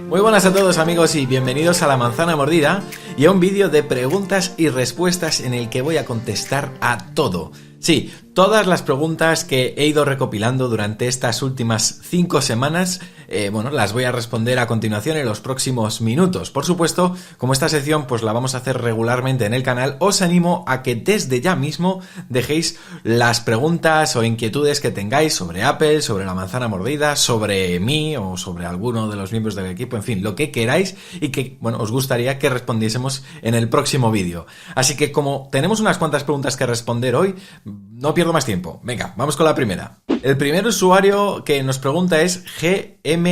Muy buenas a todos amigos y bienvenidos a La Manzana Mordida y a un vídeo de preguntas y respuestas en el que voy a contestar a todo. Sí, todas las preguntas que he ido recopilando durante estas últimas 5 semanas, las voy a responder a continuación en los próximos minutos. Por supuesto, como esta sección pues la vamos a hacer regularmente en el canal, os animo a que desde ya mismo dejéis las preguntas o inquietudes que tengáis sobre Apple, sobre La Manzana Mordida, sobre mí o sobre alguno de los miembros del equipo, en fin, lo que queráis y que, os gustaría que respondiésemos en el próximo vídeo. Así que como tenemos unas cuantas preguntas que responder hoy, no pierdo más tiempo. Venga, vamos con la primera. El primer usuario que nos pregunta es GMMNPJPN.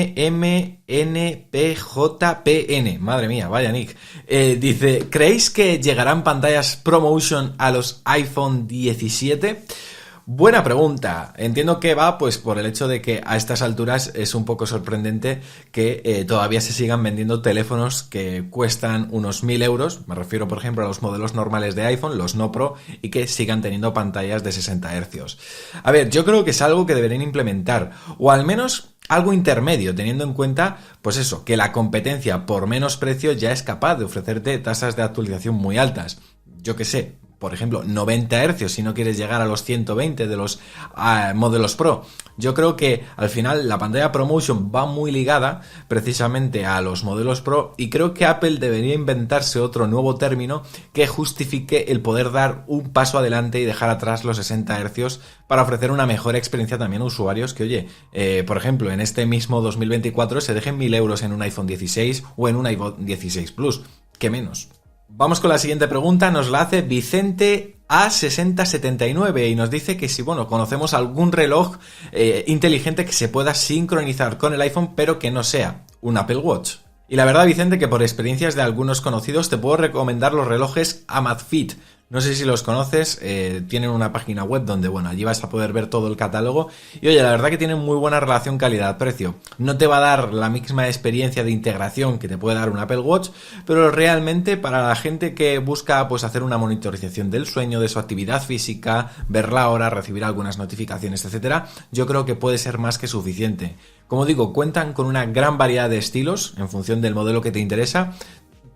Madre mía, vaya nick. Dice, ¿creéis que llegarán pantallas ProMotion a los iPhone 17? Buena pregunta. Entiendo que va pues por el hecho de que a estas alturas es un poco sorprendente que todavía se sigan vendiendo teléfonos que cuestan unos 1.000 euros. Me refiero, por ejemplo, a los modelos normales de iPhone, los no Pro, y que sigan teniendo pantallas de 60 Hz. A ver, yo creo que es algo que deberían implementar, o al menos algo intermedio, teniendo en cuenta, pues eso, que la competencia por menos precio ya es capaz de ofrecerte tasas de actualización muy altas. Yo qué sé, por ejemplo, 90 Hz si no quieres llegar a los 120 de los modelos Pro. Yo creo que al final la pantalla ProMotion va muy ligada precisamente a los modelos Pro y creo que Apple debería inventarse otro nuevo término que justifique el poder dar un paso adelante y dejar atrás los 60 Hz para ofrecer una mejor experiencia también a usuarios que, oye, por ejemplo, en este mismo 2024 se dejen 1.000 euros en un iPhone 16 o en un iPhone 16 Plus. ¿Qué menos? Vamos con la siguiente pregunta, nos la hace Vicente A6079 y nos dice que si, conocemos algún reloj inteligente que se pueda sincronizar con el iPhone pero que no sea un Apple Watch. Y la verdad, Vicente, que por experiencias de algunos conocidos te puedo recomendar los relojes Amazfit. No sé si los conoces, tienen una página web donde, allí vas a poder ver todo el catálogo y, oye, la verdad que tienen muy buena relación calidad-precio. No te va a dar la misma experiencia de integración que te puede dar un Apple Watch, pero realmente para la gente que busca pues hacer una monitorización del sueño, de su actividad física, ver la hora, recibir algunas notificaciones, etcétera, yo creo que puede ser más que suficiente. Como digo, cuentan con una gran variedad de estilos en función del modelo que te interesa.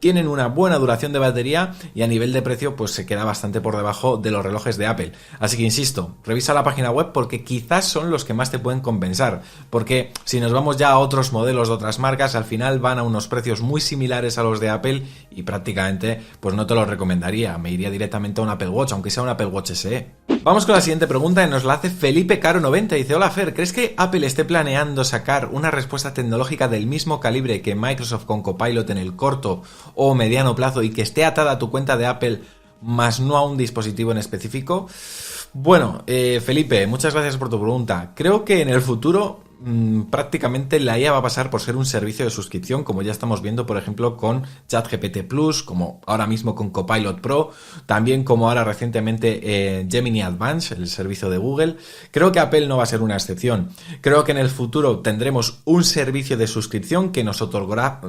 Tienen una buena duración de batería y a nivel de precio pues se queda bastante por debajo de los relojes de Apple. Así que insisto, revisa la página web porque quizás son los que más te pueden compensar. Porque si nos vamos ya a otros modelos de otras marcas, al final van a unos precios muy similares a los de Apple y prácticamente pues no te los recomendaría. Me iría directamente a un Apple Watch, aunque sea un Apple Watch SE. Vamos con la siguiente pregunta y nos la hace Felipe Caro 90. Dice, hola Fer, ¿crees que Apple esté planeando sacar una respuesta tecnológica del mismo calibre que Microsoft con Copilot en el corto o mediano plazo y que esté atada a tu cuenta de Apple más no a un dispositivo en específico? Felipe, muchas gracias por tu pregunta. Creo que en el futuro prácticamente la IA va a pasar por ser un servicio de suscripción, como ya estamos viendo, por ejemplo, con ChatGPT Plus, como ahora mismo con Copilot Pro, también como ahora recientemente Gemini Advanced, el servicio de Google. Creo que Apple no va a ser una excepción. Creo que en el futuro tendremos un servicio de suscripción que nos otorgará,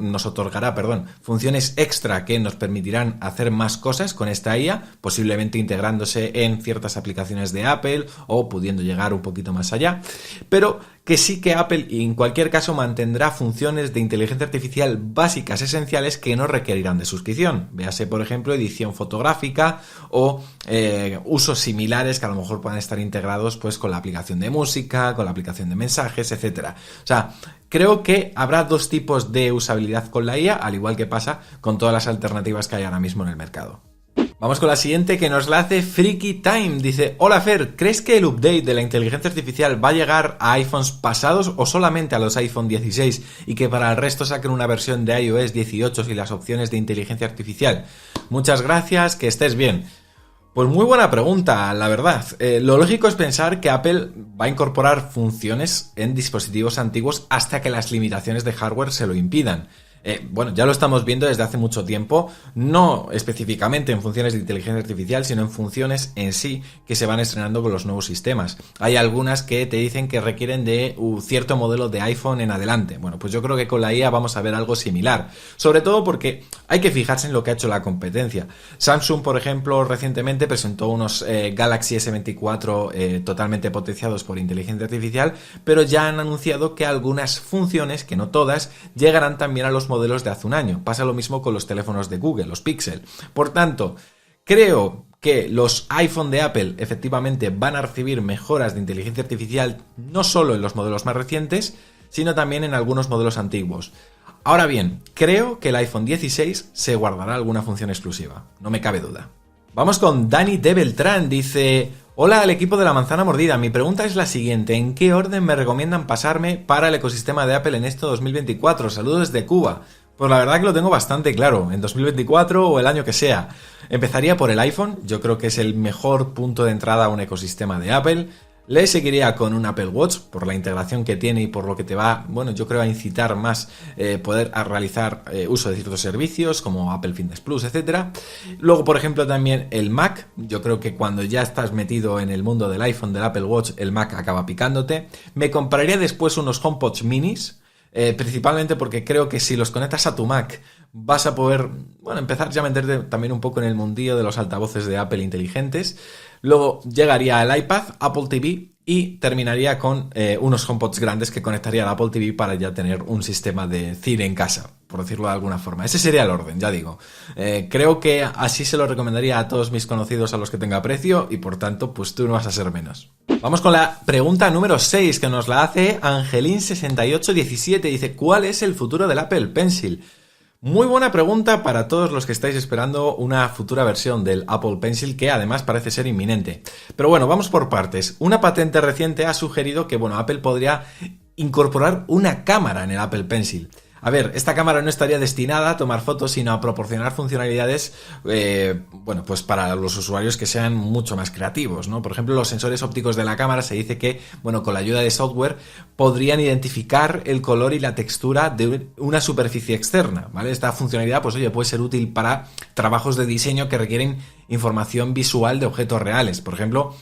funciones extra que nos permitirán hacer más cosas con esta IA, posiblemente integrándose en ciertas aplicaciones de Apple o pudiendo llegar un poquito más allá, pero que sí que Apple en cualquier caso mantendrá funciones de inteligencia artificial básicas esenciales que no requerirán de suscripción. Véase, por ejemplo, edición fotográfica o usos similares que a lo mejor puedan estar integrados pues con la aplicación de música, con la aplicación de mensajes, etcétera. O sea, creo que habrá dos tipos de usabilidad con la IA, al igual que pasa con todas las alternativas que hay ahora mismo en el mercado. Vamos con la siguiente que nos la hace Freaky Time. Dice, hola Fer, ¿crees que el update de la inteligencia artificial va a llegar a iPhones pasados o solamente a los iPhone 16 y que para el resto saquen una versión de iOS 18 sin las opciones de inteligencia artificial? Muchas gracias, que estés bien. Pues muy buena pregunta, la verdad. Lo lógico es pensar que Apple va a incorporar funciones en dispositivos antiguos hasta que las limitaciones de hardware se lo impidan. Bueno, ya lo estamos viendo desde hace mucho tiempo, no específicamente en funciones de inteligencia artificial, sino en funciones en sí que se van estrenando con los nuevos sistemas. Hay algunas que te dicen que requieren de un cierto modelo de iPhone en adelante. Bueno, pues yo creo que con la IA vamos a ver algo similar, sobre todo porque hay que fijarse en lo que ha hecho la competencia. Samsung, por ejemplo, recientemente presentó unos Galaxy S24 totalmente potenciados por inteligencia artificial, pero ya han anunciado que algunas funciones, que no todas, llegarán también a los modelos de hace un año. Pasa lo mismo con los teléfonos de Google, los Pixel. Por tanto, creo que los iPhone de Apple efectivamente van a recibir mejoras de inteligencia artificial no solo en los modelos más recientes, sino también en algunos modelos antiguos. Ahora bien, creo que el iPhone 16 se guardará alguna función exclusiva, no me cabe duda. Vamos con Dani de Beltrán, dice: hola al equipo de la manzana mordida, mi pregunta es la siguiente: ¿en qué orden me recomiendan pasarme para el ecosistema de Apple en este 2024? Saludos desde Cuba. Pues la verdad que lo tengo bastante claro, en 2024 o el año que sea. Empezaría por el iPhone, yo creo que es el mejor punto de entrada a un ecosistema de Apple. Le seguiría con un Apple Watch por la integración que tiene y por lo que te va, bueno, yo creo a incitar más poder a realizar uso de ciertos servicios como Apple Fitness Plus, etcétera. Luego, por ejemplo, también el Mac. Yo creo que cuando ya estás metido en el mundo del iPhone, del Apple Watch, el Mac acaba picándote. Me compraría después unos HomePods minis, principalmente porque creo que si los conectas a tu Mac vas a poder, bueno, empezar ya a meterte también un poco en el mundillo de los altavoces de Apple inteligentes. Luego llegaría el iPad, Apple TV y terminaría con unos HomePods grandes que conectaría al Apple TV para ya tener un sistema de cine en casa, por decirlo de alguna forma. Ese sería el orden, ya digo. Creo que así se lo recomendaría a todos mis conocidos a los que tenga aprecio y por tanto, pues tú no vas a ser menos. Vamos con la pregunta número 6 que nos la hace Angelin6817. Dice: ¿cuál es el futuro del Apple Pencil? Muy buena pregunta para todos los que estáis esperando una futura versión del Apple Pencil, que además parece ser inminente. Pero bueno, vamos por partes. Una patente reciente ha sugerido que, bueno, Apple podría incorporar una cámara en el Apple Pencil. A ver, esta cámara no estaría destinada a tomar fotos, sino a proporcionar funcionalidades, bueno, pues para los usuarios que sean mucho más creativos, ¿no? Por ejemplo, los sensores ópticos de la cámara se dice que, bueno, con la ayuda de software podrían identificar el color y la textura de una superficie externa, ¿vale? Esta funcionalidad, pues oye, puede ser útil para trabajos de diseño que requieren información visual de objetos reales. Por ejemplo,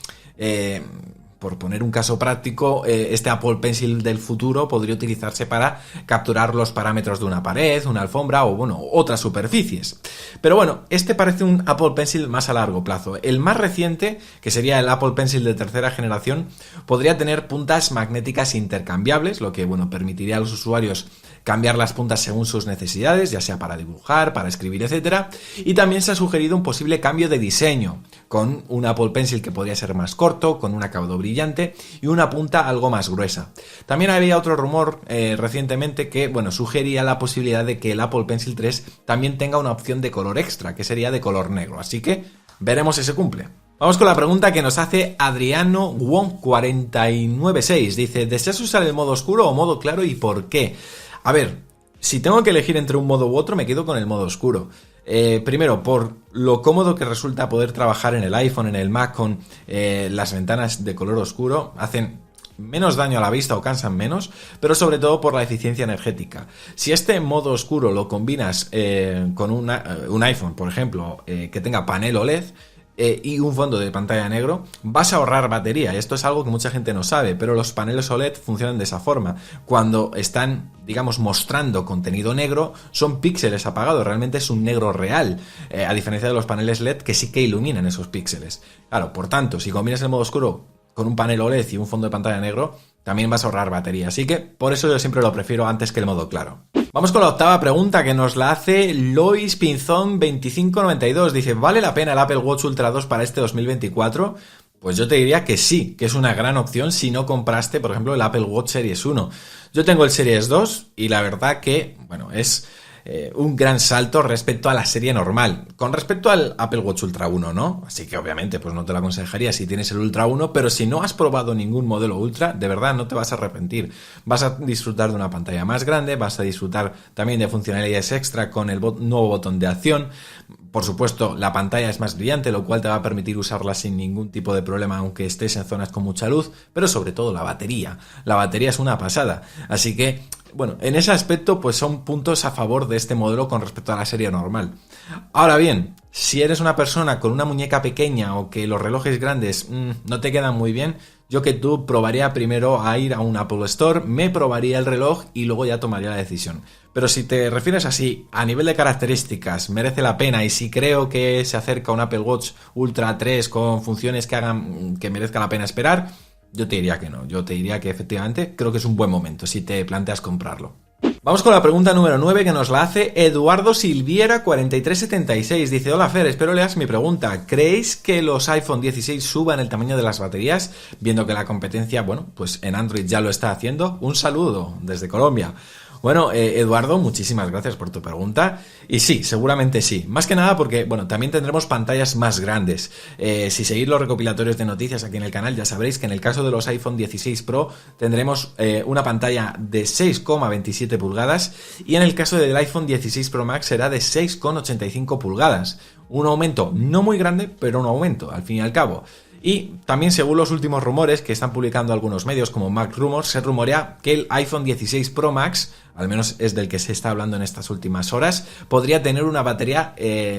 por poner un caso práctico, este Apple Pencil del futuro podría utilizarse para capturar los parámetros de una pared, una alfombra o, bueno, otras superficies. Pero bueno, este parece un Apple Pencil más a largo plazo. El más reciente, que sería el Apple Pencil de tercera generación, podría tener puntas magnéticas intercambiables, lo que, bueno, permitiría a los usuarios cambiar las puntas según sus necesidades, ya sea para dibujar, para escribir, etcétera. Y también se ha sugerido un posible cambio de diseño, con un Apple Pencil que podría ser más corto, con un acabado brillante y una punta algo más gruesa. También había otro rumor recientemente que, bueno, sugería la posibilidad de que el Apple Pencil 3 también tenga una opción de color extra, que sería de color negro. Así que veremos si se cumple. Vamos con la pregunta que nos hace Adriano Wong 496. Dice: ¿deseas usar el modo oscuro o modo claro y por qué? A ver, si tengo que elegir entre un modo u otro, me quedo con el modo oscuro. Primero, por lo cómodo que resulta poder trabajar en el iPhone, en el Mac, con las ventanas de color oscuro. Hacen menos daño a la vista o cansan menos, pero sobre todo por la eficiencia energética. Si este modo oscuro lo combinas con un iPhone, por ejemplo, que tenga panel OLED, y un fondo de pantalla negro, vas a ahorrar batería. Esto es algo que mucha gente no sabe, pero los paneles OLED funcionan de esa forma. Cuando están, digamos, mostrando contenido negro, son píxeles apagados, realmente es un negro real, a diferencia de los paneles LED que sí que iluminan esos píxeles. Claro, por tanto, si combinas el modo oscuro con un panel OLED y un fondo de pantalla negro, también vas a ahorrar batería. Así que por eso yo siempre lo prefiero antes que el modo claro. Vamos con la octava pregunta que nos la hace Lois Pinzón 2592. Dice: ¿vale la pena el Apple Watch Ultra 2 para este 2024? Pues yo te diría que sí, que es una gran opción si no compraste, por ejemplo, el Apple Watch Series 1. Yo tengo el Series 2 y la verdad que, bueno, es un gran salto respecto a la serie normal. Con respecto al Apple Watch Ultra 1, ¿no? Así que obviamente pues no te lo aconsejaría si tienes el Ultra 1, pero si no has probado ningún modelo Ultra, de verdad no te vas a arrepentir. Vas a disfrutar de una pantalla más grande, vas a disfrutar también de funcionalidades extra con el nuevo botón de acción. Por supuesto, la pantalla es más brillante, lo cual te va a permitir usarla sin ningún tipo de problema, aunque estés en zonas con mucha luz, pero sobre todo la batería. La batería es una pasada, así que bueno, en ese aspecto pues son puntos a favor de este modelo con respecto a la serie normal. Ahora bien, si eres una persona con una muñeca pequeña o que los relojes grandes no te quedan muy bien, yo que tú probaría primero a ir a un Apple Store, me probaría el reloj y luego ya tomaría la decisión. Pero si te refieres así, a nivel de características, merece la pena, y si creo que se acerca un Apple Watch Ultra 3 con funciones que hagan que merezca la pena esperar, yo te diría que no. Yo te diría que efectivamente creo que es un buen momento si te planteas comprarlo. Vamos con la pregunta número 9 que nos la hace Eduardo Silviera 4376. Dice: hola Fer, espero leas mi pregunta. ¿Creéis que los iPhone 16 suban el tamaño de las baterías? Viendo que la competencia, bueno, pues en Android ya lo está haciendo. Un saludo desde Colombia. Bueno, Eduardo, muchísimas gracias por tu pregunta. Y sí, seguramente sí. Más que nada porque, bueno, también tendremos pantallas más grandes. Si seguís los recopilatorios de noticias aquí en el canal, ya sabréis que en el caso de los iPhone 16 Pro tendremos una pantalla de 6,27 pulgadas y en el caso del iPhone 16 Pro Max será de 6,85 pulgadas. Un aumento no muy grande, pero un aumento, al fin y al cabo. Y también, según los últimos rumores que están publicando algunos medios como Mac Rumors, se rumorea que el iPhone 16 Pro Max, al menos es del que se está hablando en estas últimas horas, podría tener una batería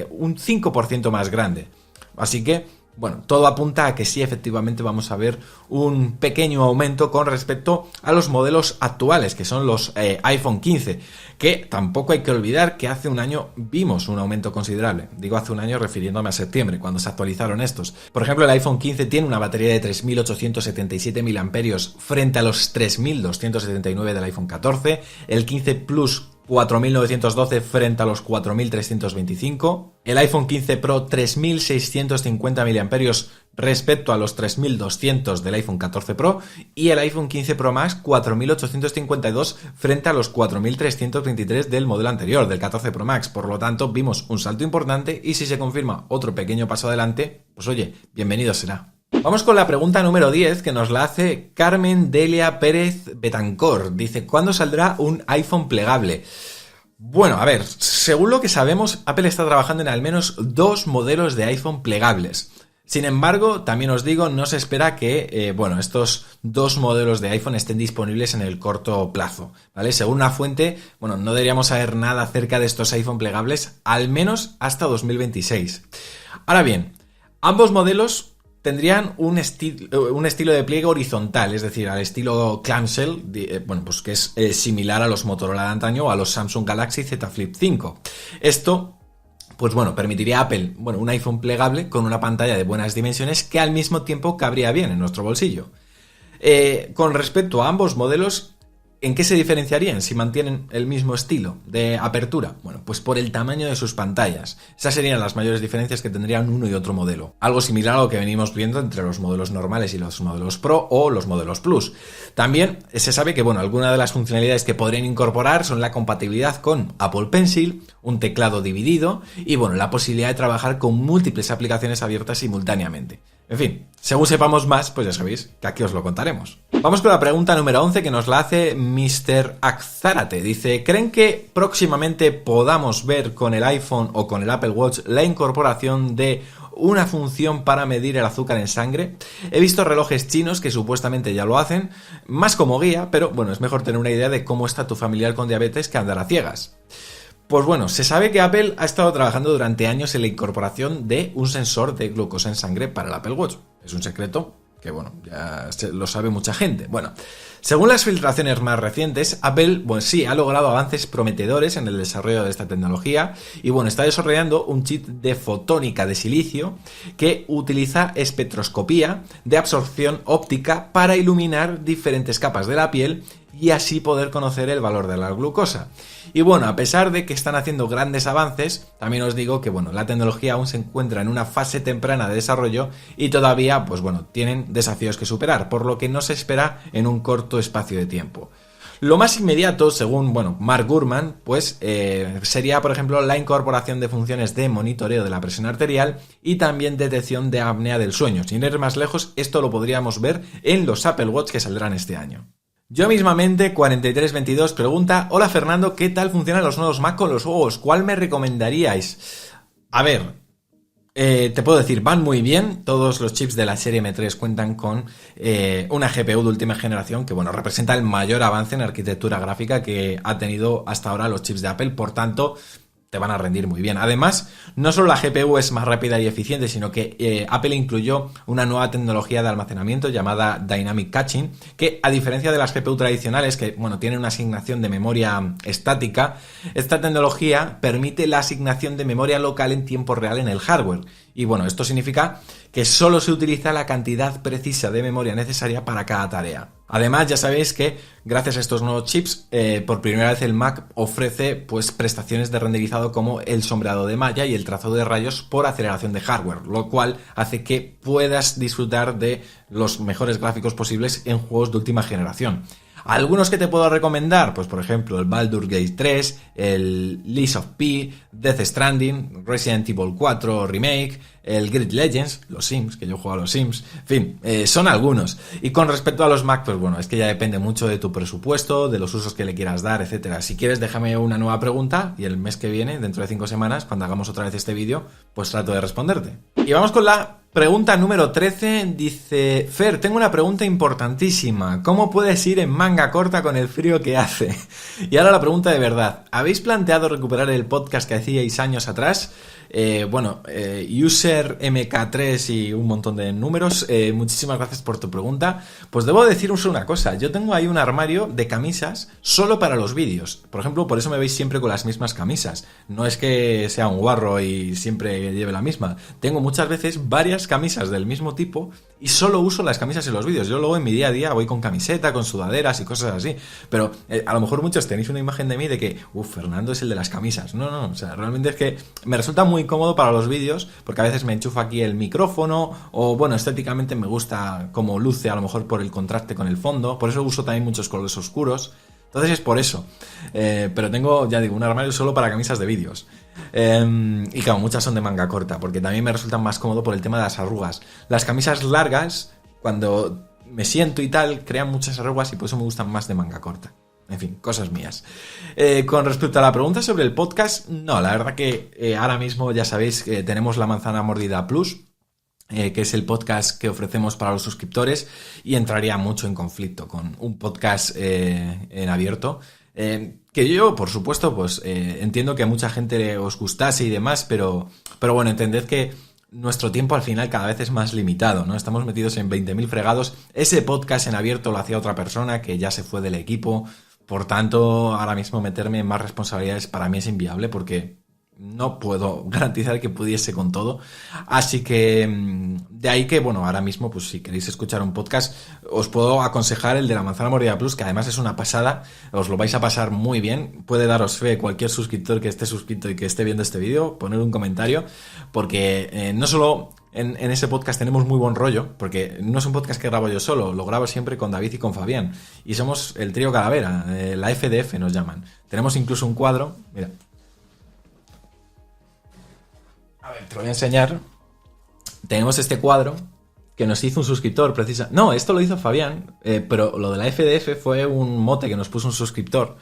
un 5% más grande. Así que, bueno, todo apunta a que sí, efectivamente vamos a ver un pequeño aumento con respecto a los modelos actuales, que son los iPhone 15, que tampoco hay que olvidar que hace un año vimos un aumento considerable. Digo hace un año refiriéndome a septiembre, cuando se actualizaron estos. Por ejemplo, el iPhone 15 tiene una batería de 3.877 mAh frente a los 3.279 del iPhone 14, el 15 Plus 4.912 frente a los 4.325, el iPhone 15 Pro 3.650 mAh respecto a los 3.200 del iPhone 14 Pro y el iPhone 15 Pro Max 4.852 frente a los 4.323 del modelo anterior, del 14 Pro Max. Por lo tanto, vimos un salto importante y si se confirma otro pequeño paso adelante, pues oye, bienvenido será. Vamos con la pregunta número 10 que nos la hace Carmen Delia Pérez Betancor. Dice: ¿cuándo saldrá un iPhone plegable? Bueno, a ver, según lo que sabemos, Apple está trabajando en al menos 2 modelos de iPhone plegables. Sin embargo, también os digo, no se espera que estos 2 modelos de iPhone estén disponibles en el corto plazo, ¿vale? Según una fuente, no deberíamos saber nada acerca de estos iPhone plegables, al menos hasta 2026. Ahora bien, ambos modelos tendrían un estilo de pliegue horizontal, es decir, al estilo clamshell, pues que es similar a los Motorola de antaño o a los Samsung Galaxy Z Flip 5. Esto, pues permitiría a Apple, un iPhone plegable con una pantalla de buenas dimensiones que al mismo tiempo cabría bien en nuestro bolsillo. Con respecto a ambos modelos, ¿en qué se diferenciarían si mantienen el mismo estilo de apertura? Bueno, pues por el tamaño de sus pantallas. Esas serían las mayores diferencias que tendrían uno y otro modelo. Algo similar a lo que venimos viendo entre los modelos normales y los modelos Pro o los modelos Plus. También se sabe que, algunas de las funcionalidades que podrían incorporar son la compatibilidad con Apple Pencil, un teclado dividido y, la posibilidad de trabajar con múltiples aplicaciones abiertas simultáneamente. En fin, según sepamos más, pues ya sabéis que aquí os lo contaremos. Vamos con la pregunta número 11 que nos la hace Mr. Akzárate. Dice: ¿creen que próximamente podamos ver con el iPhone o con el Apple Watch la incorporación de una función para medir el azúcar en sangre? He visto relojes chinos que supuestamente ya lo hacen, más como guía, pero es mejor tener una idea de cómo está tu familiar con diabetes que andar a ciegas. Pues se sabe que Apple ha estado trabajando durante años en la incorporación de un sensor de glucosa en sangre para el Apple Watch. Es un secreto que, ya lo sabe mucha gente. Según las filtraciones más recientes, Apple, sí, ha logrado avances prometedores en el desarrollo de esta tecnología y, está desarrollando un chip de fotónica de silicio que utiliza espectroscopía de absorción óptica para iluminar diferentes capas de la piel y así poder conocer el valor de la glucosa. Y a pesar de que están haciendo grandes avances, también os digo que la tecnología aún se encuentra en una fase temprana de desarrollo y todavía tienen desafíos que superar, por lo que no se espera en un corto espacio de tiempo. Lo más inmediato, según Mark Gurman, sería, por ejemplo, la incorporación de funciones de monitoreo de la presión arterial y también detección de apnea del sueño. Sin ir más lejos, esto lo podríamos ver en los Apple Watch que saldrán este año. Yo mismamente, 4322, pregunta: hola Fernando, ¿qué tal funcionan los nuevos Mac con los juegos? ¿Cuál me recomendaríais? A ver, Te puedo decir, van muy bien. Todos los chips de la serie M3 cuentan con una GPU de última generación que, bueno, representa el mayor avance en arquitectura gráfica que ha tenido hasta ahora los chips de Apple. Por tanto, te van a rendir muy bien. Además, no solo la GPU es más rápida y eficiente, sino que Apple incluyó una nueva tecnología de almacenamiento llamada Dynamic Caching, que a diferencia de las GPU tradicionales, que bueno, tienen una asignación de memoria estática, esta tecnología permite la asignación de memoria local en tiempo real en el hardware. Y bueno, esto significa que solo se utiliza la cantidad precisa de memoria necesaria para cada tarea. Además, ya sabéis que gracias a estos nuevos chips, por primera vez el Mac ofrece pues prestaciones de renderizado como el sombreado de malla y el trazado de rayos por aceleración de hardware, lo cual hace que puedas disfrutar de los mejores gráficos posibles en juegos de última generación. Algunos que te puedo recomendar, pues por ejemplo el Baldur's Gate 3, el Lies of P, Death Stranding, Resident Evil 4 Remake, el Grid Legends, los Sims, que yo juego a los Sims, en fin, son algunos. Y con respecto a los Mac, pues bueno, es que ya depende mucho de tu presupuesto, de los usos que le quieras dar, etcétera. Si quieres, déjame una nueva pregunta y el mes que viene, dentro de 5 semanas, cuando hagamos otra vez este vídeo, pues trato de responderte. Y vamos con la pregunta número 13, dice: Fer, tengo una pregunta importantísima. ¿Cómo puedes ir en manga corta con el frío que hace? Y ahora la pregunta de verdad. ¿Habéis planteado recuperar el podcast que hacíais años atrás? User MK3 y un montón de números, muchísimas gracias por tu pregunta. Pues debo deciros una cosa, yo tengo ahí un armario de camisas solo para los vídeos. Por ejemplo, por eso me veis siempre con las mismas camisas. No es que sea un guarro y siempre lleve la misma. Tengo muchas veces varias camisas del mismo tipo y solo uso las camisas en los vídeos. Yo luego en mi día a día voy con camiseta, con sudaderas y cosas así. Pero a lo mejor muchos tenéis una imagen de mí de que, Fernando es el de las camisas. No, o sea, realmente es que me resulta muy cómodo para los vídeos porque a veces me enchufo aquí el micrófono o bueno, estéticamente me gusta cómo luce a lo mejor por el contraste con el fondo, por eso uso también muchos colores oscuros, entonces es por eso, pero tengo, ya digo, un armario solo para camisas de vídeos. Y claro, muchas son de manga corta porque también me resultan más cómodo por el tema de las arrugas. Las camisas largas, cuando me siento y tal, crean muchas arrugas y por eso me gustan más de manga corta. En fin, cosas mías. Con respecto a la pregunta sobre el podcast, no, la verdad que ahora mismo ya sabéis que tenemos la Manzana Mordida Plus, que es el podcast que ofrecemos para los suscriptores y entraría mucho en conflicto con un podcast en abierto. Que yo, por supuesto, pues entiendo que a mucha gente os gustase y demás, pero bueno, entended que nuestro tiempo al final cada vez es más limitado, ¿no? Estamos metidos en 20.000 fregados. Ese podcast en abierto lo hacía otra persona que ya se fue del equipo. Por tanto, ahora mismo meterme en más responsabilidades para mí es inviable porque no puedo garantizar que pudiese con todo. Así que de ahí que, bueno, ahora mismo, pues si queréis escuchar un podcast, os puedo aconsejar el de la Manzana Mordida Plus, que además es una pasada, os lo vais a pasar muy bien. Puede daros fe cualquier suscriptor que esté suscrito y que esté viendo este vídeo, poner un comentario, porque no solo en ese podcast tenemos muy buen rollo, porque no es un podcast que grabo yo solo, lo grabo siempre con David y con Fabián, y somos el trío Calavera, la FDF nos llaman. Tenemos incluso un cuadro, mira. A ver, te lo voy a enseñar. Tenemos este cuadro que nos hizo un suscriptor, No, esto lo hizo Fabián, pero lo de la FDF fue un mote que nos puso un suscriptor.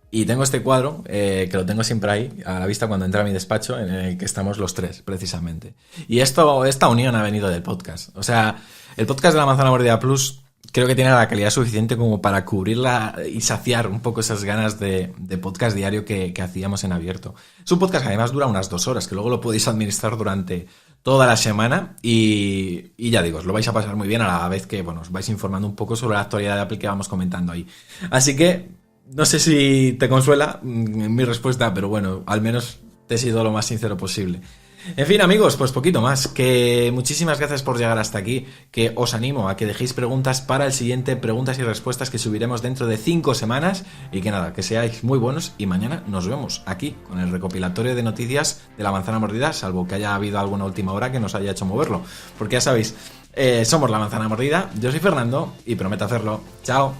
Y tengo este cuadro, que lo tengo siempre ahí, a la vista cuando entra a mi despacho, en el que estamos los tres, precisamente. Y esta unión ha venido del podcast. O sea, el podcast de la Manzana Mordida Plus creo que tiene la calidad suficiente como para cubrirla y saciar un poco esas ganas de podcast diario que hacíamos en abierto. Es un podcast que además dura unas 2 horas, que luego lo podéis administrar durante toda la semana y ya digo, os lo vais a pasar muy bien a la vez que, bueno, os vais informando un poco sobre la actualidad de Apple que vamos comentando ahí. Así que no sé si te consuela mi respuesta, pero bueno, al menos te he sido lo más sincero posible. En fin, amigos, pues poquito más. Que muchísimas gracias por llegar hasta aquí. Que os animo a que dejéis preguntas para el siguiente preguntas y respuestas que subiremos dentro de 5 semanas. Y que nada, que seáis muy buenos y mañana nos vemos aquí con el recopilatorio de noticias de la Manzana Mordida, salvo que haya habido alguna última hora que nos haya hecho moverlo. Porque ya sabéis, somos la Manzana Mordida. Yo soy Fernando y prometo hacerlo. Chao.